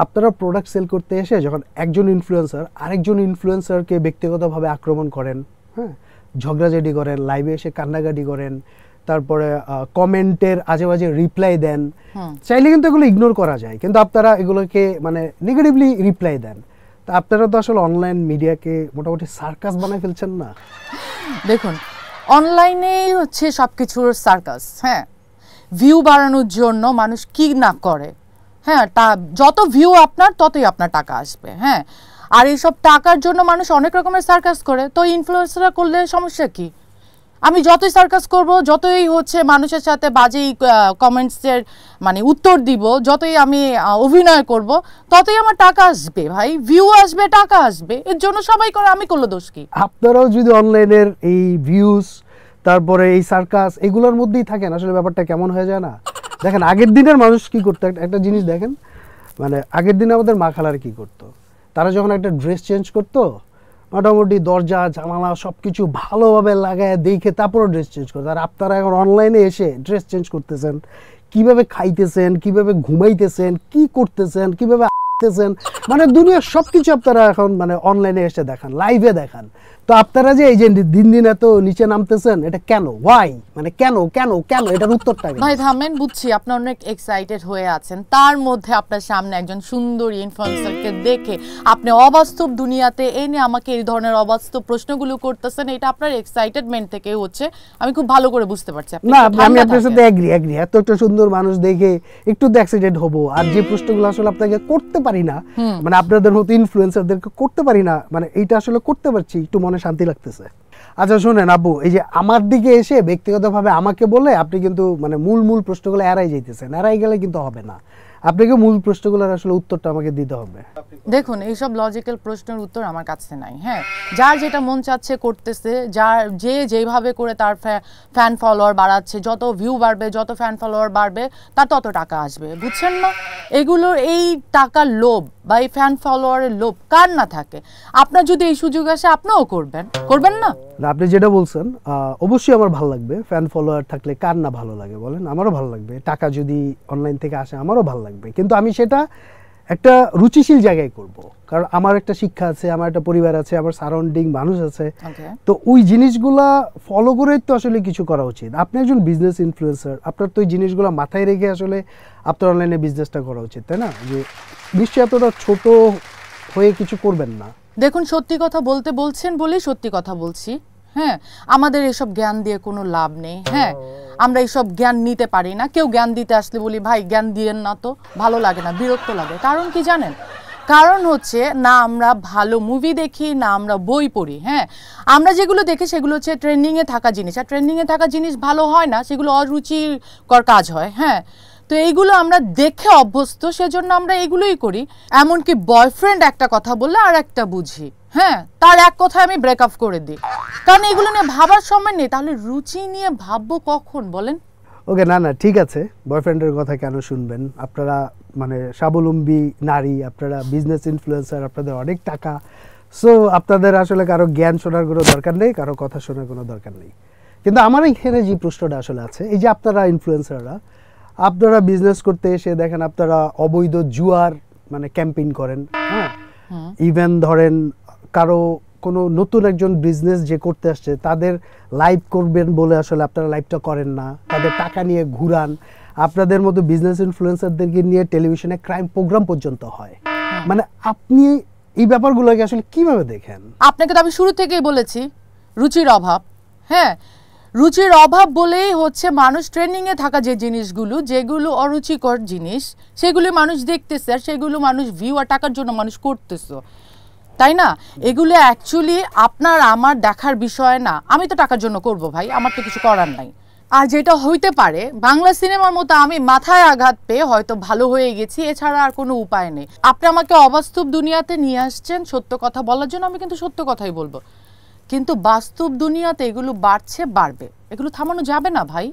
আপনারা product sell করতে এসে যখন একজন ইনফ্লুয়েন্সার আরেকজন ইনফ্লুয়েন্সারকে ব্যক্তিগতভাবে আক্রমণ করেন, হ্যাঁ, ঝগড়াঝাটি করেন, লাইভে এসে কান্নাকাটি করেন, তারপরে কমেন্টের আজে বাজে রিপ্লাই দেন, চাইলে কিন্তু এগুলো ইগনোর করা যায়, কিন্তু আপনারা এগুলোকে মানে নেগেটিভলি রিপ্লাই দেন। তা আপনারা তো আসলে অনলাইন মিডিয়াকে মোটামুটি সার্কাস বানায় ফেলছেন না? দেখুন, অনলাইনে হচ্ছে সবকিছুর সার্কাস। হ্যাঁ, ভিউ বাড়ানোর জন্য মানুষ কি না করে। হ্যাঁ, যত ভিউ আপনার ততই আপনার টাকা আসবে। হ্যাঁ, আর এইসব টাকার জন্য মানুষ অনেক রকমের সার্কাস করে। তো ইনফ্লুয়েন্সাররা করলে সমস্যা কি? আমি যতই সার্কাস করব, যতই হচ্ছে মানুষের সাথে বাজে কমেন্টসের মানে উত্তর দিব, যতই আমি অভিনয় করব, ততই আমার টাকা আসবে ভাই, ভিউ আসবে, টাকা আসবে। এর জন্য সবাই করে, আমি করলে দোষ কি? আপনারাও যদি অনলাইনের এই ভিউজ তারপরে এই সার্কাস এগুলোর মধ্যেই থাকেন, আসলে ব্যাপারটা কেমন হয়ে যায় না? দেখেন আগের দিনের মানুষ কি করতো, একটা জিনিস দেখেন, মানে আগের দিনে আমাদের মা খালার কি করতো, তারা যখন একটা ড্রেস চেঞ্জ করতো মোটামুটি দরজা জানালা সব কিছু ভালোভাবে লাগায় দেখে তারপরে ড্রেস চেঞ্জ করতো। আর আপনারা এখন অনলাইনে এসে ড্রেস চেঞ্জ করতেছেন, কিভাবে খাইতেছেন, কিভাবে ঘুমাইতেছেন, কি করতেছেন, কিভাবে আসতেছেন, মানে দুনিয়ার সব কিছু আপনারা এখন মানে অনলাইনে এসে দেখান, লাইভে দেখান। তো আপনারা যে এই যে দিন দিন এত নিচে নামতেছেন, এটা কেন, ওয়াই, মানে কেন কেন কেন, এটার উত্তরটা ভাই থামেন, বুঝছি আপনি অনেক এক্সাইটেড হয়ে আছেন, তার মধ্যে আপনার সামনে একজন সুন্দরী ইনফ্লুয়েন্সারকে দেখে আপনি অবাস্তব দুনিয়াতে এনে আমাকে এই ধরনের অবাস্তব প্রশ্নগুলো করতেছেন, এটা আপনার এক্সাইটেডমেন্ট থেকে হচ্ছে, আমি খুব ভালো করে বুঝতে পারছি। না, আমি আপনার সাথে এগ্রি, এত একটা সুন্দর মানুষ দেখে একটু এক্সাইটেড হব। আর যে প্রশ্নগুলো আসলে আপনাকে করতে পারি না, মানে আপনাদের মতো ইনফ্লুয়েন্সারদেরকে করতে পারি না, মানে এইটা আসলে করতে পারছি, একটু মনে শান্তি লাগতেছে। আচ্ছা শুনেন আব্বু, এই যে আমার দিকে এসে ব্যক্তিগতভাবে আমাকে বলে আপনি কিন্তু মানে মূল প্রশ্নগুলো এড়াই যাইতেছেন, এড়াই গেলে কিন্তু হবে না, আপনাকে মূল প্রশ্নগুলোর আসলে উত্তরটা আমাকে দিতে হবে। দেখুন, এইসব লজিক্যাল প্রশ্নের উত্তর আমার কাছে নাই। হ্যাঁ, যার যেটা মন চাচ্ছে করতেছে, যে যেভাবে করে তার ফ্যান ফলোয়ার বাড়াচ্ছে, যত ভিউ বাড়বে, যত ফ্যান ফলোয়ার বাড়বে, তার তত টাকা আসবে, বুঝছেন না? এগুলোর এই টাকার লোভ বা এই ফ্যান ফলোয়ারের লোভ কার না থাকে? আপনার যদি এই সুযোগ আসে আপনিও করবেন না? আপনি যেটা বলছেন অবশ্যই আমার ভালো লাগবে, ফ্যান ফলোয়ার থাকলে কার না ভালো লাগে বলেন? আমারও ভালো লাগবে, টাকা যদি অনলাইন থেকে আসে আমারও ভালো লাগবে, কিন্তু আমি সেটা একটা রুচিশীল জায়গায় করব, কারণ আমার একটা শিক্ষা আছে, আমার একটা পরিবার আছে, আমার সারাউন্ডিং মানুষ আছে, তো ওই জিনিসগুলা ফলো করে তো আসলে কিছু করা উচিত। আপনি একজন বিজনেস ইনফ্লুয়েন্সার, আপনার তো ওই জিনিসগুলো মাথায় রেখে আসলে আপনার অনলাইনে বিজনেসটা করা উচিত, তাই না? যে নিশ্চয়ই এতটা ছোট হয়ে কিছু করবেন না। দেখুন, সত্যি কথা বলতে বলছেন বলেই সত্যি কথা বলছি। হ্যাঁ, আমাদের এসব জ্ঞান দিয়ে কোনো লাভ নেই। হ্যাঁ, আমরা এইসব জ্ঞান নিতে পারি না। কেউ জ্ঞান দিতে আসলে বলি ভাই জ্ঞান দিয়েন না, তো ভালো লাগে না, বিরক্ত লাগে। কারণ কি জানেন? কারণ হচ্ছে না আমরা ভালো মুভি দেখি, না আমরা বই পড়ি। হ্যাঁ, আমরা যেগুলো দেখি সেগুলো হচ্ছে ট্রেন্ডিংয়ে থাকা জিনিস, আর ট্রেন্ডিংয়ে থাকা জিনিস ভালো হয় না, সেগুলো অরুচিকর কাজ হয়। হ্যাঁ, তো এইগুলো আমরা দেখে অভ্যস্ত, সেজন্য আমরা এগুলোই করি। এমনকি বয়ফ্রেন্ড একটা কথা বললে আর একটা বুঝি, হ্যাঁ, তার এক কথায় আমি ব্রেকআপ করে দিই, কারণ এগুলো নিয়ে ভাবার সময় নেই। তাহলে রুচি নিয়ে ভাববো কখন বলেন? ওকে, না ঠিক আছে, বয়ফ্রেন্ডের কথা কেন শুনবেন? আপনারা মানে স্বাবলম্বী নারী, আপনারা বিজনেস ইনফ্লুয়েন্সার, আপনাদের অনেক টাকা, সো আপনাদের আসলে কারো জ্ঞান শোনার কোনো দরকার নেই, কারো কথা শোনার কোনো দরকার নেই। কিন্তু আমার এখানে যে প্রশ্নটা আসলে আছে, এই যে আপনারা ইনফ্লুয়েন্সাররা, আপনারা বিজনেস করতে এসে দেখেন আপনারা অবৈধ জুয়ার মানে ক্যাম্পেইন করেন। হ্যাঁ, ইভেন ধরেন কারো কোনো নতুন একজন বিজনেস যে করতে আসছে তাদের লাইভ করবেন বলে আসলে আপনারা লাইভটা করেন না, তাদের টাকা নিয়ে ঘুরান, আপনাদের মতো বিজনেস ইনফ্লুয়েন্সারদেরকে নিয়ে টেলিভিশনে ক্রাইম প্রোগ্রাম পর্যন্ত হয়। মানে আপনি এই ব্যাপারগুলোকে আসলে কিভাবে দেখেন? আপনাকে তো আমি শুরু থেকেই বলেছি রুচির অভাব। হ্যাঁ, রুচির অভাব বলেই হচ্ছে মানুষ ট্রেন্ডিংয়ে থাকা যে জিনিসগুলো, যেগুলো অরুচিকর জিনিস, সেগুলো মানুষ দেখতেছে, আর সেগুলো মানুষ ভিউ আর টাকার জন্য মানুষ করতেছে, তাই না? এগুলো অ্যাকচুয়ালি আপনার আমার দেখার বিষয় না। আমি তো টাকার জন্য করব ভাই, আমার তো কিছু করার নাই। আর যেটা হইতে পারে বাংলা সিনেমার মতো আমি মাথায় আঘাত পেয়ে হয়তো ভালো হয়ে গেছি, এছাড়া আর কোনো উপায় নেই। আপনি আমাকে অবাস্তব দুনিয়াতে নিয়ে আসছেন সত্য কথা বলার জন্য, আমি কিন্তু সত্য কথাই বলবো, কিন্তু বাস্তব দুনিয়াতে এগুলো বাড়বে, এগুলো থামানো যাবে না ভাই।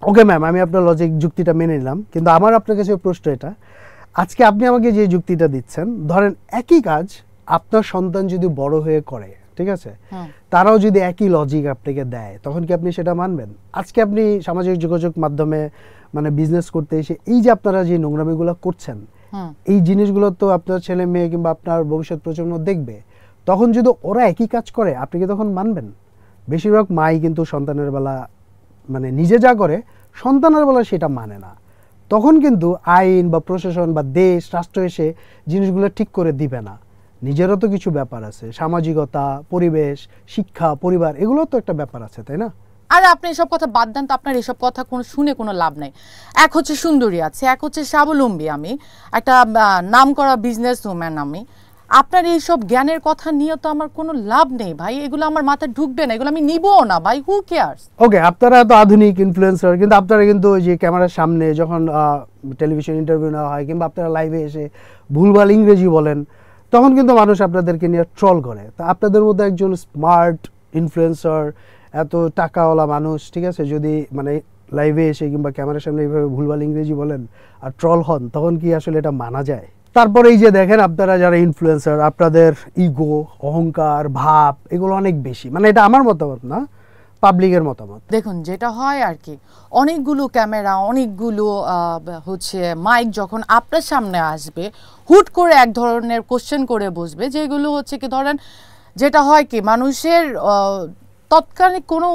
ওকে ম্যাম, আমি আপনার লজিক যুক্তিটা মেনে নিলাম, কিন্তু আমার আপনার কাছে প্রশ্ন এটা, আজকে আপনি আমাকে যে যুক্তিটা দিচ্ছেন, ধরেন একই কাজ আপনার সন্তান যদি বড় হয়ে করে, ঠিক আছে, তারাও যদি একই লজিক আপনাকে দেয়, তখন কি আপনি সেটা মানবেন? আজকে আপনি সামাজিক যোগাযোগ মাধ্যমে মানে বিজনেস করতে এসে এই যে আপনারা যে নোংরামিগুলো করছেন, এই জিনিসগুলো তো আপনার ছেলে মেয়ে কিংবা আপনার ভবিষ্যৎ প্রজন্ম দেখবে, তখন যদি ওরা একই কাজ করে আপনি কি তখন মানবেন? বেশিরভাগ মাই কিন্তু সন্তানের বেলা মানে নিজে যা করে সন্তানের বেলা সেটা মানে না, তখন কিন্তু আইন বা প্রশাসন বা দেশ রাষ্ট্র এসে জিনিসগুলো ঠিক করে দিবে না। নিজেরও তো কিছু ব্যাপার আছে, সামাজিকতা, পরিবেশ, শিক্ষা, পরিবার, এগুলো তো একটা ব্যাপার আছে, তাই না? আর আপনি এসব কথা বাদ দেন তো, আপনার এসব কথা কোনো শুনে কোনো লাভ নাই। এক হচ্ছে সুন্দরী আছে, এক হচ্ছে স্বাবলম্বী, আমি একটা নামকরা বিজনেস ওম্যান আমি। আপনার এইসব জ্ঞানের কথা নিয়ে তো আমার কোনো লাভ নেই ভাই, এগুলো আমার মাথায় ঢুকবে না, এগুলো আমি নিবও না ভাই, হু কেয়ারস। ওকে, আপনারা তো আধুনিক ইনফ্লুয়েন্সার, কিন্তু আপনারা কিন্তু ওই যে ক্যামেরার সামনে যখন টেলিভিশন ইন্টারভিউ নেওয়া হয় কিংবা আপনারা লাইভে এসে ভুলভাল ইংরেজি বলেন, তখন কিন্তু মানুষ আপনাদেরকে নিয়ে ট্রল করে। তা আপনাদের মধ্যে একজন স্মার্ট ইনফ্লুয়েন্সার, এত টাকাওয়ালা মানুষ, ঠিক আছে, যদি মানে লাইভে এসে কিংবা ক্যামেরার সামনে এইভাবে ভুলভাল ইংরেজি বলেন আর ট্রল হন, তখন কি আসলে এটা মানা যায়? তারপরে এই যে দেখেন আপনারা যারা ইনফ্লুয়েন্সার, আপনাদের ইগো, অহংকার, ভাব এগুলো অনেক বেশি। মানে এটা আমার মতামত না, পাবলিকের মতামত। দেখুন যেটা হয় আর কি, অনেকগুলো ক্যামেরা, অনেকগুলো হচ্ছে মাইক যখন আপনার সামনে আসবে, হুট করে এক ধরনের কোশ্চেন করে বসবে, যেগুলো হচ্ছে কি ধরেন, যেটা হয় কি মানুষের তৎক্ষণিক কোনো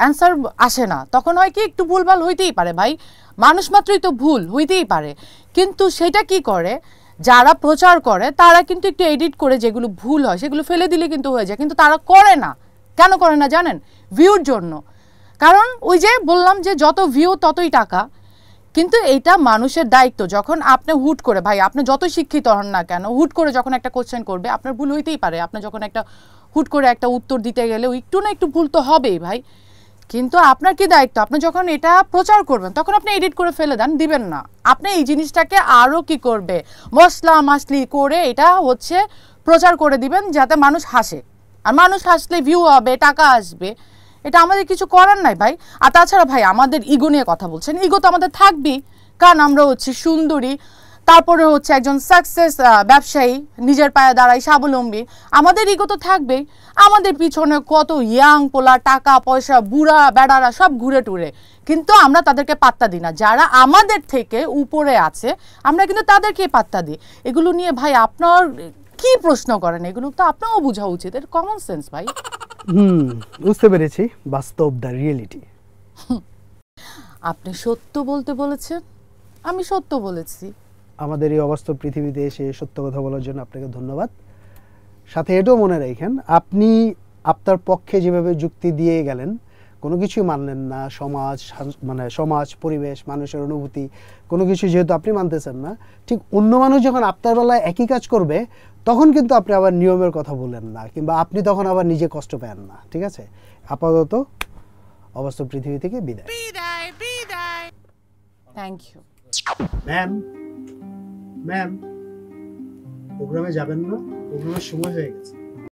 অ্যান্সার আসে না, তখন হয় কি একটু ভুলভাল হইতেই পারে ভাই, মানুষ মাত্রই তো ভুল হইতেই পারে। কিন্তু সেটা কি করে, যারা প্রচার করে তারা কিন্তু একটু এডিট করে যেগুলো ভুল হয় সেগুলো ফেলে দিলে কিন্তু হয়ে যায়, কিন্তু তারা করে না। কেন করে না জানেন? ভিউর জন্য। কারণ ওই যে বললাম যে যত ভিউ ততই টাকা। কিন্তু এইটা মানুষের দায়িত্ব, যখন আপনি হুট করে, ভাই আপনি যত শিক্ষিত হন না কেন, হুট করে যখন একটা কোশ্চেন করবে আপনার ভুল হইতেই পারে, আপনি যখন একটা হুট করে একটা উত্তর দিতে গেলে একটু না একটু ভুল তো হবেই ভাই। কিন্তু আপনার কি দায়িত্ব, আপনি যখন এটা প্রচার করবেন তখন আপনি এডিট করে ফেলে দেন, দিবেন না। আপনি এই জিনিসটাকে আরও কি করবে, মশলা মাসলি করে এটা হচ্ছে প্রচার করে দিবেন, যাতে মানুষ হাসে। আর মানুষ হাসলে ভিউ হবে, টাকা আসবে, এটা আমাদের কিছু করার নাই ভাই। আর তাছাড়া ভাই আমাদের ইগো নিয়ে কথা বলছেন, ইগো তো আমাদের থাকবেই, কারণ আমরা হচ্ছে সুন্দরী, তারপরে হচ্ছে একজন সাকসেস ব্যবসায়ী, নিজের পায়ে দাঁড়াই, স্বাবলম্বী, আমাদের ইগো তো থাকবেই। আমাদের পিছনে কত ইয়াং পোলা, টাকা পয়সা, বুড়া বেড়ারা সব ঘুরে টুরে, কিন্তু আমরা তাদেরকে পাত্তা দিই না। যারা আমাদের থেকে উপরে আছে আমরা কিন্তু তাদেরকে পাত্তা দিই। এগুলো নিয়ে ভাই আপনার কি প্রশ্ন করেন, এগুলো তো আপনারও বোঝা উচিত, এর কমন সেন্স ভাই। বুঝতে পেরেছি, বাস্তব, দ্য রিয়েলিটি। আপনি সত্য বলতে বলেছেন, আমি সত্য বলেছি। আমাদের এই অবাস্তব পৃথিবীতে এসে সত্য কথা বলার জন্য আপনাকে ধন্যবাদ। সাথে এটাও মনে রাখেন, আপনি আপনার পক্ষে যেভাবে যুক্তি দিয়ে গেলেন, কোনো কিছুই মানলেন না, মানে সমাজ, পরিবেশ, মানুষের অনুভূতি, কোনো কিছু যেহেতু আপনি মানতেছেন না, ঠিক অন্য মানুষ যখন আপনার বেলায় একই কাজ করবে তখন কিন্তু আপনি আবার নিয়মের কথা বলেন না, কিংবা আপনি তখন আবার নিজে কষ্ট পান না। ঠিক আছে, আপাতত অবাস্তব পৃথিবী থেকে বিদায়। Thank you. ম্যাম, প্রোগ্রামে যাবেন না? প্রোগ্রামের সময় হয়ে গেছে।